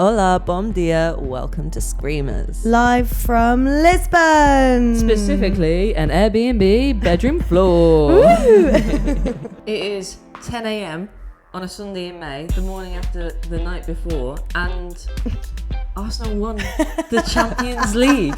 Hola, bom dia, welcome to Screamers. Live from Lisbon. Specifically, an Airbnb bedroom floor. It is 10 a.m. on a Sunday in May, the morning after the night before, and Arsenal won the Champions League.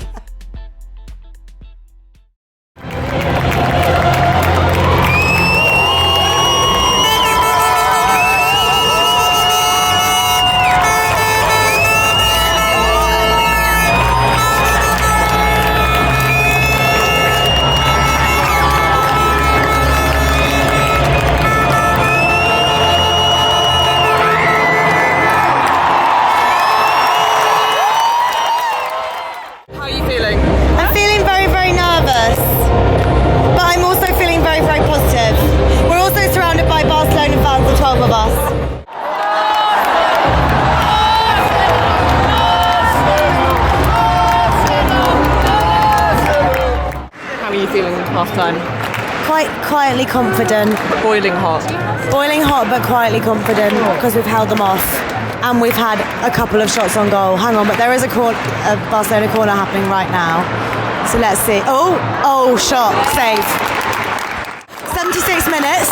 Half-time. Quite quietly confident. Boiling hot. Boiling hot, but quietly confident because we've held them off and we've had a couple of shots on goal. Hang on, but there is a Barcelona corner happening right now. So let's see. Oh, shot, save. 76 minutes,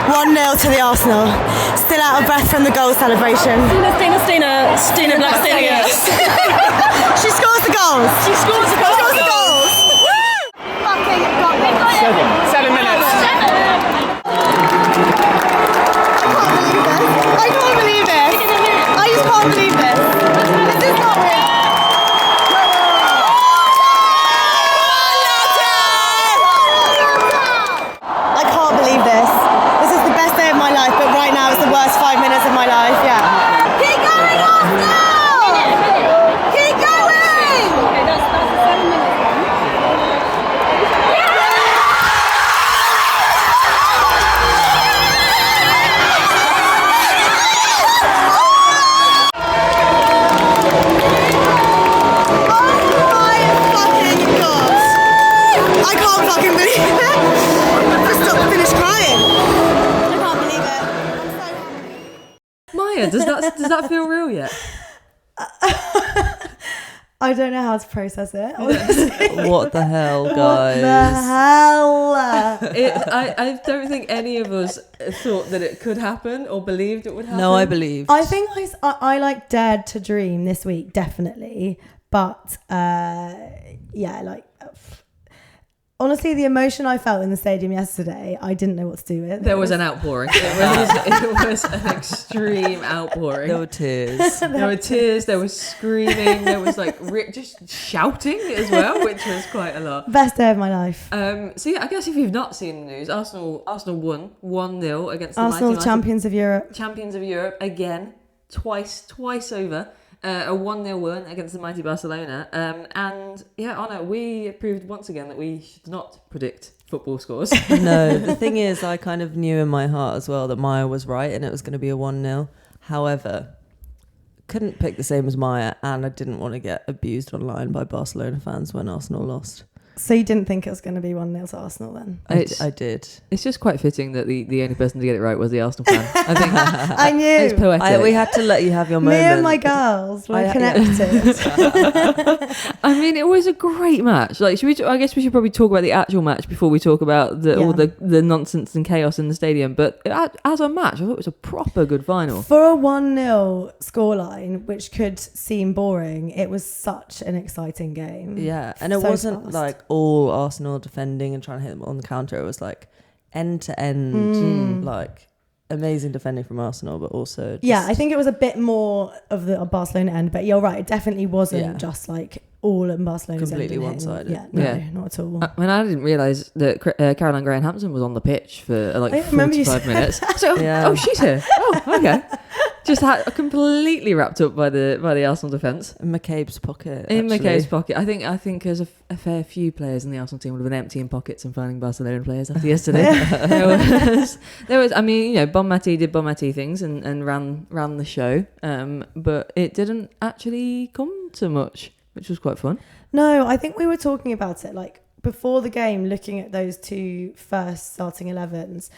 1-0 to the Arsenal. Still out of breath from the goal celebration. Stina Black Stina, yes. She scores the goals. She scores the goals. 7 minutes. I can't believe this. I just can't believe this. This is not real. I can't believe this. This is the best day of my life, but right now it's the worst 5 minutes of my life. Yeah. Keep going, Arsenal! Keep going! Okay, that's 7 minutes. Does that feel real yet? I don't know how to process it. What the hell, guys? What the hell? I don't think any of us thought that it could happen or believed it would happen. No, I believed. I think I like dared to dream this week, definitely. But honestly, the emotion I felt in the stadium yesterday, I didn't know what to do with. There was an outpouring. It was an extreme outpouring. There were tears. There was screaming, there was just shouting as well, which was quite a lot. Best day of my life. So yeah, I guess if you've not seen the news, Arsenal won 1-0 against the Arsenal, mighty champions of Europe. Champions of Europe again, twice over. A 1-0 win against the mighty Barcelona. We proved once again that we should not predict football scores. No, the thing is, I kind of knew in my heart as well that Maya was right and it was going to be a 1-0. However, couldn't pick the same as Maya, and I didn't want to get abused online by Barcelona fans when Arsenal lost. So you didn't think it was going to be 1-0 to Arsenal then? I did. It's just quite fitting that the only person to get it right was the Arsenal fan. I think I knew. It's poetic. We had to let you have your moment. Me and my girls were connected. I mean, it was a great match. I guess we should probably talk about the actual match before we talk about all the nonsense and chaos in the stadium. But as a match, I thought it was a proper good final. For a 1-0 scoreline, which could seem boring, it was such an exciting game. Yeah, and it wasn't fast. Like all Arsenal defending and trying to hit them on the counter. It was like end to end, like amazing defending from Arsenal, but also I think it was a bit more of the Barcelona end, but you're right, it definitely wasn't just like all in Barcelona's completely one-sided. Not at all. I didn't realise that Caroline Graham-Hampson was on the pitch for 45 minutes. So, she's here. Oh, okay. Just completely wrapped up by the Arsenal defence. In McCabe's pocket. McCabe's pocket. I think there's a fair few players in the Arsenal team would have been emptying pockets and finding Barcelona players after yesterday. there was. I mean, Bonmati did Bonmati things and ran the show, but it didn't actually come to much, which was quite fun. No, I think we were talking about it like before the game, looking at those two first starting 11s.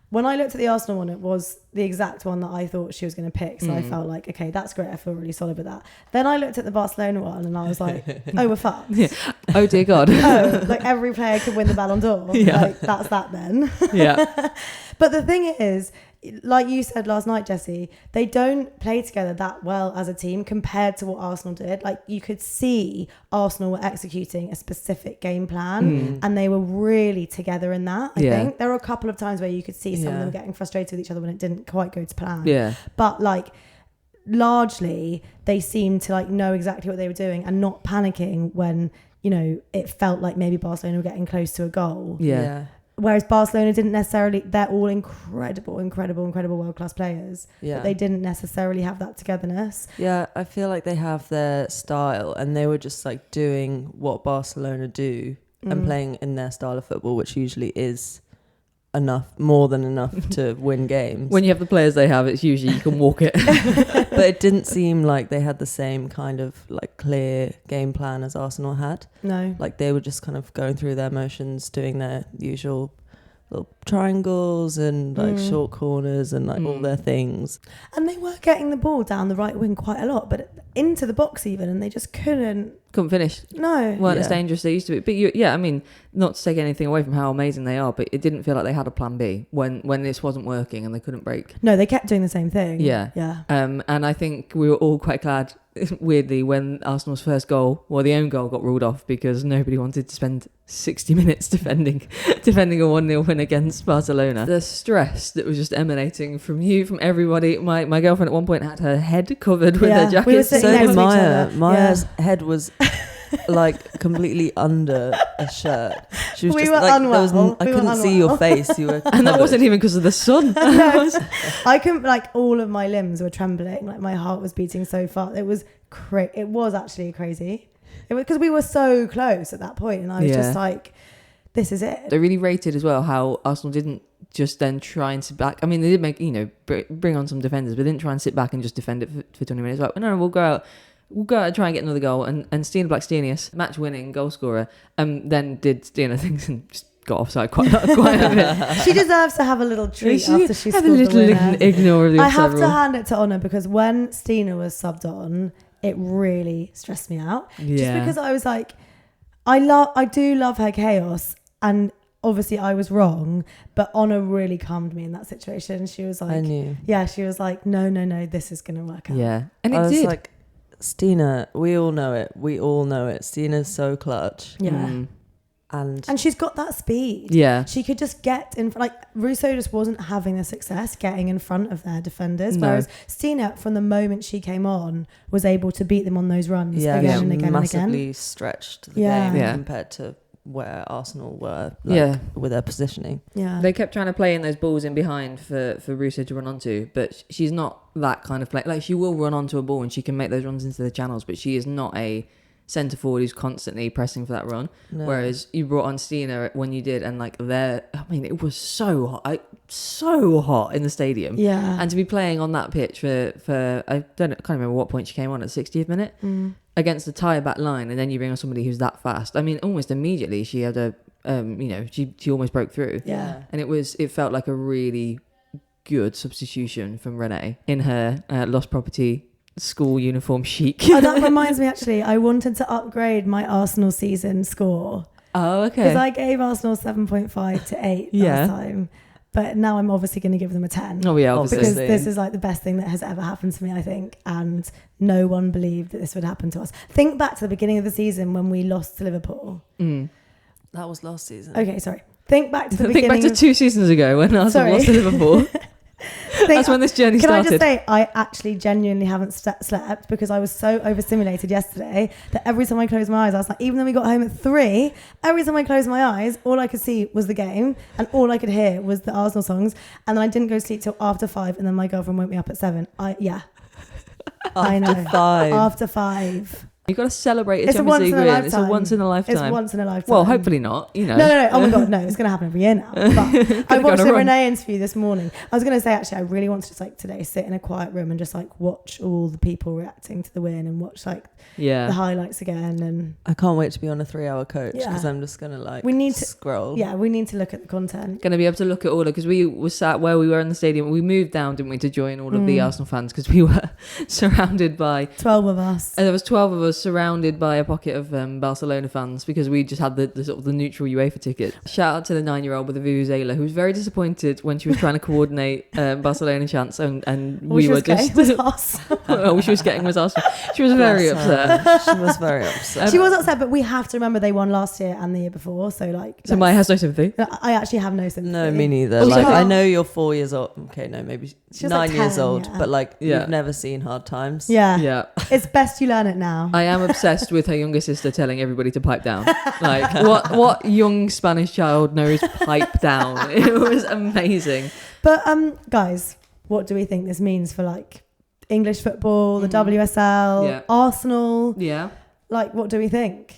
When I looked at the Arsenal one, it was the exact one that I thought she was going to pick. So I felt like, okay, that's great. I feel really solid with that. Then I looked at the Barcelona one and I was like, oh, we're fucked. Yeah. Oh dear God. Oh, like every player could win the Ballon d'Or. Yeah. Like that's that then. Yeah. But the thing is, like you said last night, Jessie, they don't play together that well as a team compared to what Arsenal did. Like you could see Arsenal were executing a specific game plan and they were really together in that. I think there were a couple of times where you could see some of them getting frustrated with each other when it didn't quite go to plan. Yeah. But like largely they seemed to like know exactly what they were doing and not panicking when, you know, it felt like maybe Barcelona were getting close to a goal. Yeah. Whereas Barcelona didn't necessarily, they're all incredible world-class players. Yeah. But they didn't necessarily have that togetherness. Yeah, I feel like they have their style and they were just like doing what Barcelona do and playing in their style of football, which usually is more than enough to win games. When you have the players they have, it's usually you can walk it. But it didn't seem like they had the same kind of like clear game plan as Arsenal had. No. Like they were just kind of going through their motions, doing their usual little triangles and like short corners and like all their things. And they were getting the ball down the right wing quite a lot, but into the box even, and they just couldn't finish. No. Weren't as dangerous as they used to be. But I mean, not to take anything away from how amazing they are, but it didn't feel like they had a plan B when this wasn't working and they couldn't break. No, they kept doing the same thing. Yeah. And I think we were all quite glad, weirdly, when Arsenal's first goal, or the own goal, got ruled off because nobody wanted to spend 60 minutes defending a 1-0 win against Barcelona. The stress that was just emanating from everybody. My girlfriend at one point had her head covered with her jacket. We were sitting So next did to each Maya. other. Maya's head was like completely under a shirt. She was We just were like unwell. I We were couldn't see your unwell. face. You were And that covered. wasn't even because of the sun. I couldn't, like, all of my limbs were trembling. Like, my heart was beating so fast. It was it was actually crazy. It was because we were so close at that point, and I was just like, this is it. They really rated as well how Arsenal didn't just then try and sit back. I mean, they did make, bring on some defenders, but didn't try and sit back and just defend it for 20 minutes. Like, no, we'll go out and try and get another goal. And Stina Blackstenius, match-winning goal scorer, then did Stina things and just got offside quite a bit. She deserves to have a little treat after she have scored a the little winner. ignore of the I offside have to rule. hand it to Honor because when Stina was subbed on, it really stressed me out. Just Yeah. because I was like, I do love her chaos, and obviously I was wrong, but Honor really calmed me in that situation. She was like, I knew. yeah, she was like, no, this is going to work out. Yeah. And I it was did. like, Stina, we all know it. Stina's so clutch. Yeah. And she's got that speed. Yeah. She could just get in front. Like, Russo just wasn't having the success getting in front of their defenders. No. Whereas Stina, from the moment she came on, was able to beat them on those runs again she and again and massively again. stretched the Yeah. game Yeah. compared to where Arsenal were with their positioning. Yeah. They kept trying to play in those balls in behind for Russo to run onto, but she's not that kind of player. Like, she will run onto a ball and she can make those runs into the channels, but she is not a centre forward who's constantly pressing for that run. No. Whereas you brought on Stina when you did, and like it was so hot in the stadium. Yeah. And to be playing on that pitch for I can't remember what point she came on at 60th minute against the tired back line, and then you bring on somebody who's that fast. I mean, almost immediately she had she almost broke through. Yeah. And it felt like a really good substitution from Renee in her lost property school uniform chic. Oh, that reminds me, actually, I wanted to upgrade my Arsenal season score. Oh, okay. Because I gave Arsenal 7.5 to 8 last time. But now I'm obviously going to give them a 10. Oh, yeah, obviously. Because this is like the best thing that has ever happened to me, I think. And no one believed that this would happen to us. Think back to the beginning of the season when we lost to Liverpool. That was last season. Okay, sorry. Think back to the Think beginning. back to 2 seasons ago when Arsenal lost to Liverpool. That's when this journey started. Can I just say, I actually genuinely haven't slept because I was so overstimulated yesterday that every time I closed my eyes, I was like, even though we got home at 3, every time I closed my eyes, all I could see was the game and all I could hear was the Arsenal songs. And then I didn't go to sleep till after 5, and then my girlfriend woke me up at 7. I know. After 5. After 5. You've got to celebrate a It's a Champions once League in a win. It's a lifetime. once in a lifetime. It's once in a lifetime. Well, hopefully not. You know. No. Oh my God, no. It's going to happen every year now. But I go watched on the a run. Renee interview this morning. I was going to say, actually, I really want to just like today sit in a quiet room and just like watch all the people reacting to the win and watch like the highlights again. And I can't wait to be on a 3-hour coach Yeah. because I'm just going to like We need to- scroll. yeah, we need to look at the content. Going to be able to look at all of, because we were sat where we were in the stadium. We moved down, didn't we, to join all of the Arsenal fans because we were surrounded by 12 of us. and there was 12 of us surrounded by a pocket of Barcelona fans because we just had the sort of the neutral UEFA ticket. Shout out to the 9-year-old with the vuvuzela who was very disappointed when she was trying to coordinate Barcelona chants and All we she were was getting just was us. all she was getting was us. She was very Bless upset. her. She was very upset. She was upset, but we have to remember they won last year and the year before. So like, So Maya has no sympathy. I actually have no sympathy. No, me neither. Also- Like, I know you're 4 years old. Okay, no, maybe She was 9 like years 10, old. yeah. But like, Yeah. you've never seen hard times. Yeah. Yeah. It's best you learn it now. I am obsessed with her younger sister telling everybody to pipe down. Like, what young Spanish child knows pipe down? It was amazing. But guys, what do we think this means for like English football, the WSL, Yeah. Arsenal? Yeah. Like, what do we think?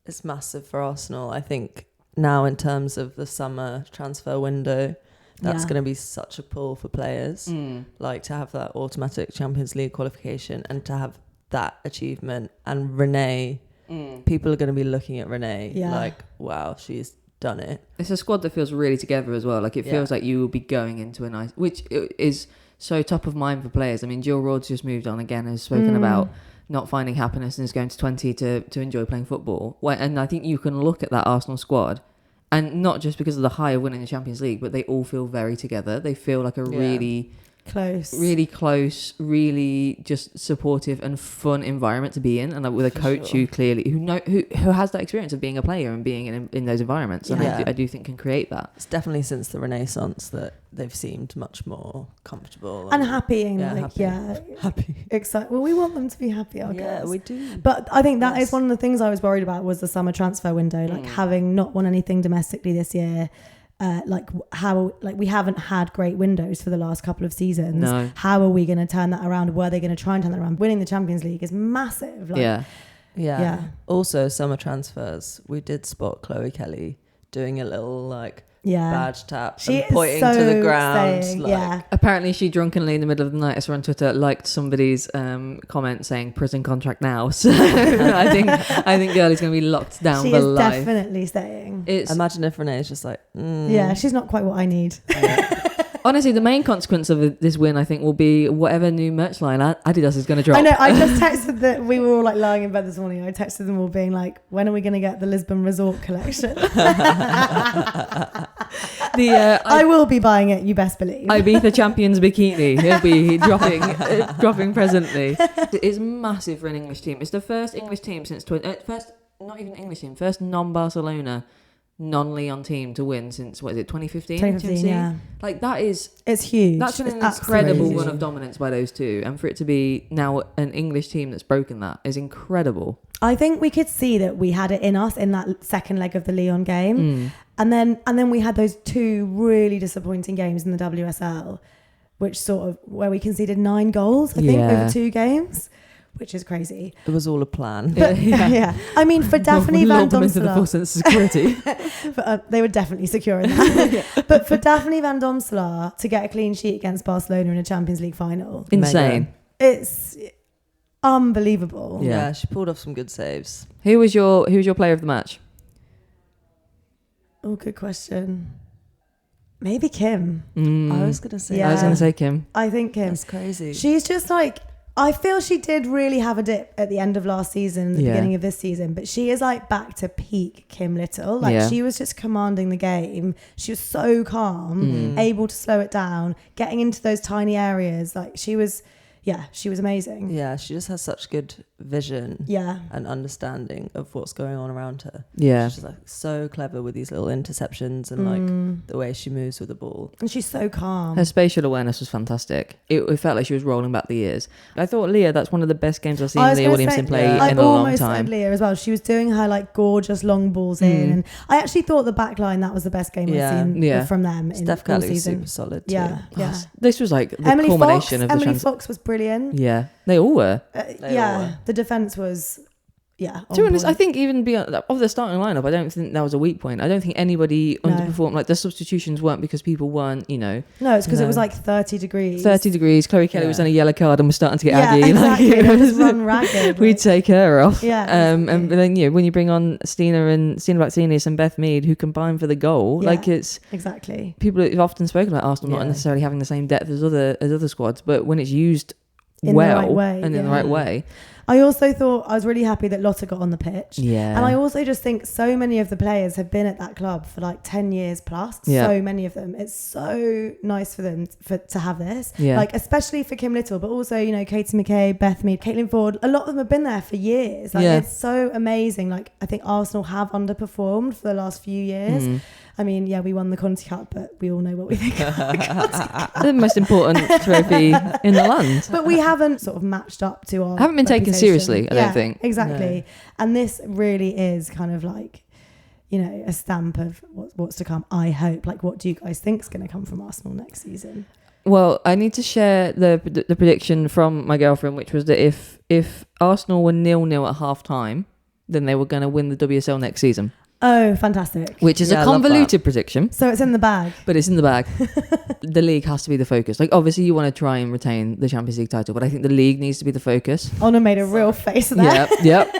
It's massive for Arsenal. I think now in terms of the summer transfer window, that's Yeah. going to be such a pull for players. Like to have that automatic Champions League qualification and to have that achievement. And Renee, people are going to be looking at Renee Yeah. like, wow, she's done it. It's a squad that feels really together as well. Like, it feels like you will be going into a nice, which is so top of mind for players. I mean, Jill Rod's just moved on again, has spoken about not finding happiness and is going to 20 to enjoy playing football. And I think you can look at that Arsenal squad, and not just because of the high of winning the Champions League, but they all feel very together. They feel like a really close, really just supportive and fun environment to be in, and like with a coach who clearly who has that experience of being a player and being in those environments. And Yeah. I do think can create that. It's definitely since the Renaissance that they've seemed much more comfortable And happy and happy. excited. Well, we want them to be happy, I Yeah, guess. we do. But I think that is Yes. one of the things I was worried about was the summer transfer window, like having not won anything domestically this year. How we haven't had great windows for the last couple of seasons. No. How are we going to turn that around? Were they going to try and turn that around? Winning the Champions League is massive. Yeah. Also, summer transfers. We did spot Chloe Kelly doing a little badge tap She and is pointing so to the ground. saying, Apparently, she drunkenly in the middle of the night, I saw on Twitter, liked somebody's comment saying "prison contract now." So I think Girlie's going to be locked down she for is life. definitely staying. Imagine if Renee's just like, Yeah, she's not quite what I need. Honestly, the main consequence of this win, I think, will be whatever new merch line Adidas is going to drop. I know. I just texted that we were all like lying in bed this morning. I texted them all being like, "When are we going to get the Lisbon Resort collection?" I will be buying it. You best believe. Ibiza Champions bikini. He'll be dropping presently. It's massive for an English team. It's the first English team since not even English team, first non-Barcelona, non-Leon team to win since 2015? 2015, yeah. Like it's huge. That's an It's incredible absolutely run of dominance by those two, and for it to be now an English team that's broken that is incredible. I think we could see that we had it in us in that second leg of the Lyon game, and then we had those two really disappointing games in the WSL, which where we conceded 9 goals, I think, over 2 games, which is crazy. it was all a plan. But, yeah. I mean, for Daphne Van Lob them into the full Domselaar, sense of security. they were definitely secure in that. But for Daphne Van Domselaar to get a clean sheet against Barcelona in a Champions League final, Insane. it's unbelievable. Yeah, she pulled off some good saves. Who was your player of the match? Oh, good question. Maybe Kim. I was gonna say. Yeah. I was going to say Kim. I think Kim. That's crazy. She's just like, I feel she did really have a dip at the end of last season and the beginning of this season, but she is like back to peak Kim Little. Like she was just commanding the game. She was so calm, able to slow it down, getting into those tiny areas. Like she was amazing. Yeah, she just has such good vision Yeah. and understanding of what's going on around her. Yeah. She's like so clever with these little interceptions and like the way she moves with the ball. And she's so calm. Her spatial awareness was fantastic. It felt like she was rolling back the years. I thought Leah, that's one of the best games I've seen Leah Williamson play I in a long almost time. said Leah as well. She was doing her like gorgeous long balls in, and I actually thought the back line, that was the best game I've seen from them in Steph all Curley was season. super solid too. Yeah. This was like the culmination of the Emily Fox was brilliant. Yeah, they all were. They all were. The defense was yeah. To be honest, I board. think even beyond of the starting lineup, I don't think that was a weak point. I don't think anybody underperformed. Like the substitutions weren't because people weren't, No, it's because it was like 30 degrees. 30 degrees. Chloe Kelly was on a yellow card and was starting to get aggy. Exactly. Like, They just run ragged. we'd take her off. Yeah, And exactly. then when you bring on Stina Blackstenius and Beth Mead, who combine for the goal, Yeah. like it's Exactly. people have often spoken about Arsenal not necessarily having the same depth as other squads, but when it's used In the right way, and in the right way. I also thought I was really happy that Lotta got on the pitch. Yeah. And I also just think so many of the players have been at that club for like 10 years plus. Yeah. So many of them. It's so nice for them to have this. Yeah. Like, especially for Kim Little, but also, you know, Katie McKay, Beth Mead, Caitlin Ford. A lot of them have been there for years. Like, it's so amazing. Like, I think Arsenal have underperformed for the last few years. I mean, yeah, we won the Conti Cup, but we all know what we think of the Conti Cup. The most important trophy in the land. But we haven't sort of matched up to our Haven't been taken reputation. seriously, I don't think. Exactly. No. And this really is kind of like, you know, a stamp of what's to come, I hope. Like, what do you guys think is going to come from Arsenal next season? Well, I need to share the prediction from my girlfriend, which was that if Arsenal were 0-0 at half time, then they were going to win the WSL next season. Oh, fantastic. Which is Yeah, a I love convoluted prediction. So it's in the bag. But it's in the bag. The league has to be the focus. Like, obviously, you want to try and retain the Champions League title, but I think the league needs to be the focus. Honor made a real face there. Yep.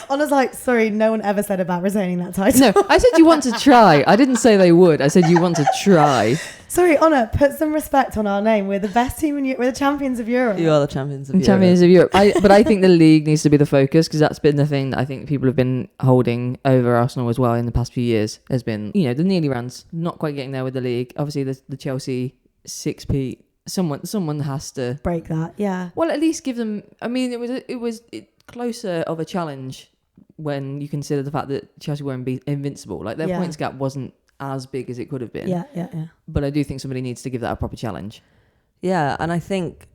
Honor's like, sorry, no one ever said about retaining that title. No, I said you want to try. I didn't say they would. I said you want to try. Sorry, Honor, put some respect on our name. We're the best team in Europe. We're the champions of Europe. You are the champions of Europe. Champions of Europe. But I think the league needs to be the focus, because that's been the thing that I think people have been holding over Arsenal as well in the past few years. Has been, you know, the nearly runs, not quite getting there with the league. Obviously, the Chelsea 6p. Someone has to break that. Yeah. Well, at least give them. I mean, it was closer of a challenge when you consider the fact that Chelsea were invincible. Like, their points gap wasn't as big as it could have been. Yeah. But I do think somebody needs to give that a proper challenge. Yeah, and I think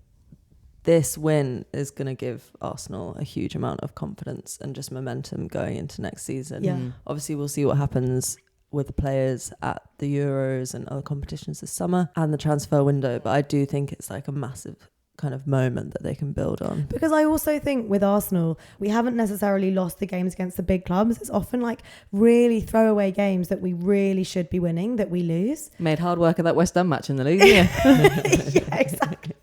this win is going to give Arsenal a huge amount of confidence and just momentum going into next season. Yeah. Obviously, we'll see what happens with the players at the Euros and other competitions this summer and the transfer window. But I do think it's like a massive kind of moment that they can build on. Because I also think with Arsenal, we haven't necessarily lost the games against the big clubs. It's often like really throwaway games that we really should be winning that we lose. Made hard work of that West Ham match in the league, yeah. Yeah, exactly.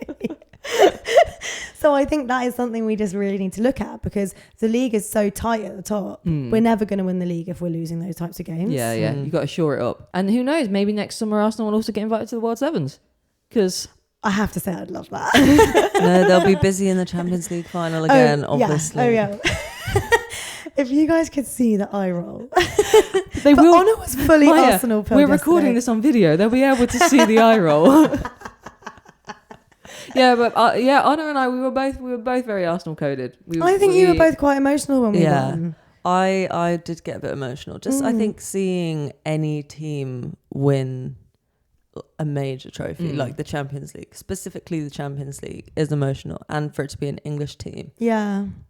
So I think that is something we just really need to look at, because the league is so tight at the top. We're never going to win the league if we're losing those types of games. Yeah. You've got to shore it up. And who knows, maybe next summer Arsenal will also get invited to the World Sevens. Because I have to say I'd love that. No, they'll be busy in the Champions League final again, obviously. Yeah. If you guys could see the eye roll. they But will. Honor was fully Maya, Arsenal. we're recording this on video. They'll be able to see the eye roll. Yeah, but Honor and I, we were both very Arsenal coded. I think you were both quite emotional when we won. I did get a bit emotional. Just I think seeing any team win a major trophy like the Champions League, specifically the Champions League, is emotional, and for it to be an English team,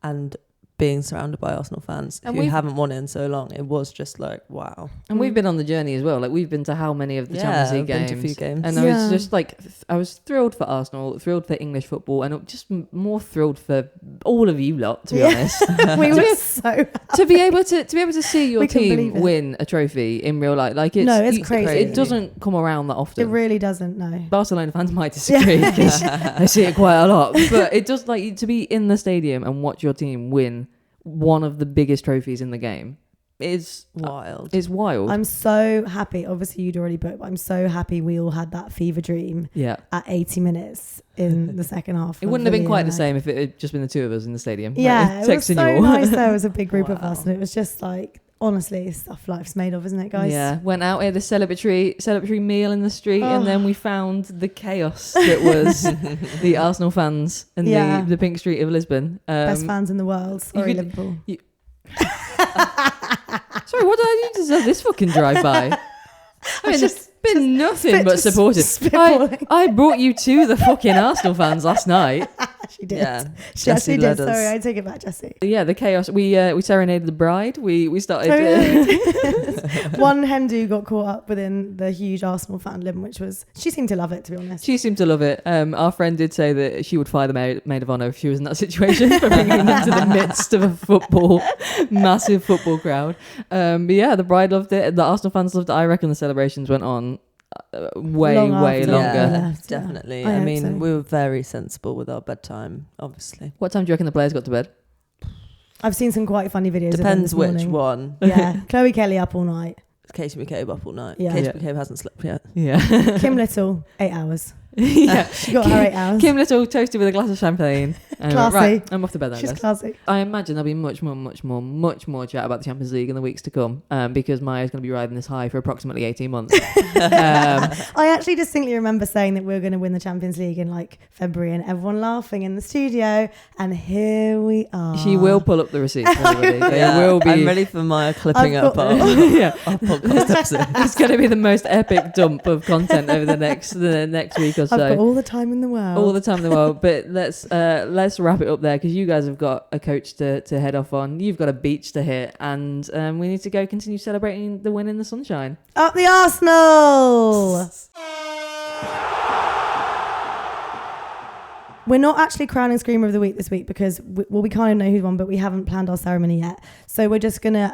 and being surrounded by Arsenal fans And who haven't won it in so long, it was just like, wow. And we've been on the journey as well. Like, we've been to how many of the Champions League been games? to a few games. And I was just like, I was thrilled for Arsenal, thrilled for English football, and just more thrilled for all of you lot, to be honest. We were so to be able to see your We couldn't team believe it. win a trophy in real life, like it's crazy. It doesn't come around that often. It really doesn't, no. Barcelona fans might disagree because I see it quite a lot, but it does, like, to be in the stadium and watch your team win one of the biggest trophies in the game is wild. It's wild. I'm so happy. Obviously, you'd already booked, but I'm so happy we all had that fever dream at 80 minutes in the second half. It wouldn't have been quite the same if it had just been the two of us in the stadium. Yeah, like, it was so nice. There was a big group of Wow. us, and it was just like, honestly, stuff life's made of, isn't it, guys? Yeah, went out, had a celebratory meal in the street, and then we found the chaos that was the Arsenal fans and the Pink Street of Lisbon. Best fans in the world. Sorry, could- Liverpool. Sorry, what did I do to deserve this fucking drive-by? I mean, there's been nothing but supportive. I brought you to the fucking Arsenal fans last night. She did. Yeah, She Jessie actually led did. us. Sorry, I take it back, Jessie. Yeah, the chaos. We serenaded the bride. We started. One Hindu got caught up within the huge Arsenal fandom, which was, she seemed to love it, to be honest. She seemed to love it. Our friend did say that she would fire the maid of honour if she was in that situation for bringing them to the midst of a massive football crowd. But yeah, the bride loved it. The Arsenal fans loved it. I reckon the celebrations went on way Long longer. after. Yeah, left, yeah. definitely. I I hope mean, so. we were very sensible with our bedtime, obviously. What time do you reckon the players got to bed? I've seen some quite funny videos Depends of them which this morning. one. Yeah, Chloe Kelly up all night. Katie McCabe up all night. Yeah. Katie Yeah. McCabe hasn't slept yet. Yeah. Kim Little, 8 hours. Yeah. She got her 8 hours. Kim Little toasted with a glass of champagne. Classy. Right, I'm off to bed then, She's guys. classy. I imagine there'll be much more chat about the Champions League in the weeks to come, because Maya's going to be riding this high for approximately 18 months. I actually distinctly remember saying that we were going to win the Champions League in like February and everyone laughing in the studio, and here we are. She will pull up the receipts for everybody. They Yeah, will be. I'm ready for Maya clipping I've up got- our Yeah. podcast episode. It's going to be the most epic dump of content over the next week or I've got so. all the time in the world. All the time in the world. But let's wrap it up there, because you guys have got a coach to head off on. You've got a beach to hit, and we need to go continue celebrating the win in the sunshine. Up the Arsenal! We're not actually crowning Screamer of the Week this week because we kind of know who won, but we haven't planned our ceremony yet. So we're just gonna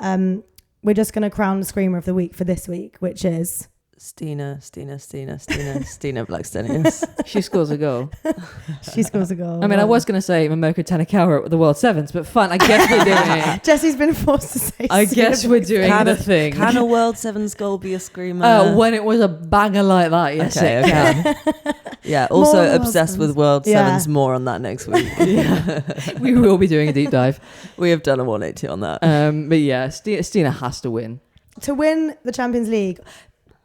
crown the Screamer of the Week for this week, which is Stina Blackstenius. She scores a goal. she scores a goal. I mean, I was going to say Momoko Tanakawa at the World Sevens, but fine, I guess we're doing it. Jesse's been forced to say. I guess we're doing the thing. Can a World Sevens goal be a screamer? When it was a banger like that, yes, Okay, it can. Yeah, More also World obsessed Sevens. with World Yeah. Sevens. More on that next week. We will be doing a deep dive. We have done a 180 on that. But yeah, Stina has to win. To win the Champions League,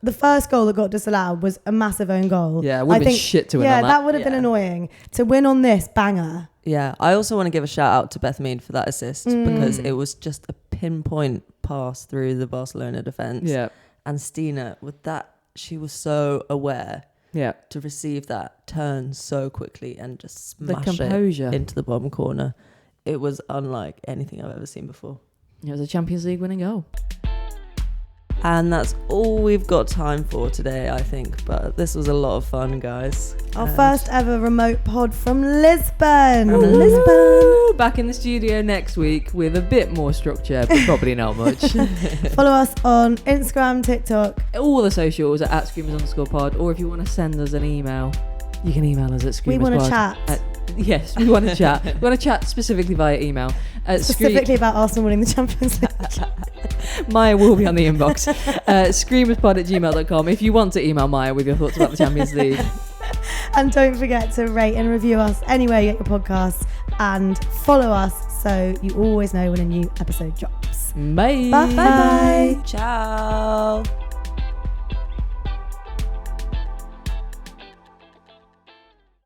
the first goal that got disallowed was a massive own goal. Yeah, it would have been shit to win Yeah, on that. that would have been Yeah. annoying. To win on this, banger. Yeah, I also want to give a shout out to Beth Mead for that assist because it was just a pinpoint pass through the Barcelona defence. Yeah, And Stina, with that, she was so aware yeah. to receive that turn so quickly and just The smash composure. it into the bottom corner. It was unlike anything I've ever seen before. It was a Champions League winning goal. And that's all we've got time for today, I think. But this was a lot of fun, guys. Our And first ever remote pod from Lisbon. From Lisbon. Back in the studio next week with a bit more structure, but probably not much. Follow us on Instagram, TikTok. All the socials are @screamers_pod, or if you want to send us an email, you can email us at screamerspod. We want to chat. Yes, we want to chat. We want to chat specifically via email. Specifically about Arsenal winning the Champions League. Maya will be on the inbox. Screamerspod@gmail.com if you want to email Maya with your thoughts about the Champions League. And don't forget to rate and review us anywhere you get your podcasts, and follow us so you always know when a new episode drops. Bye. Bye. Ciao.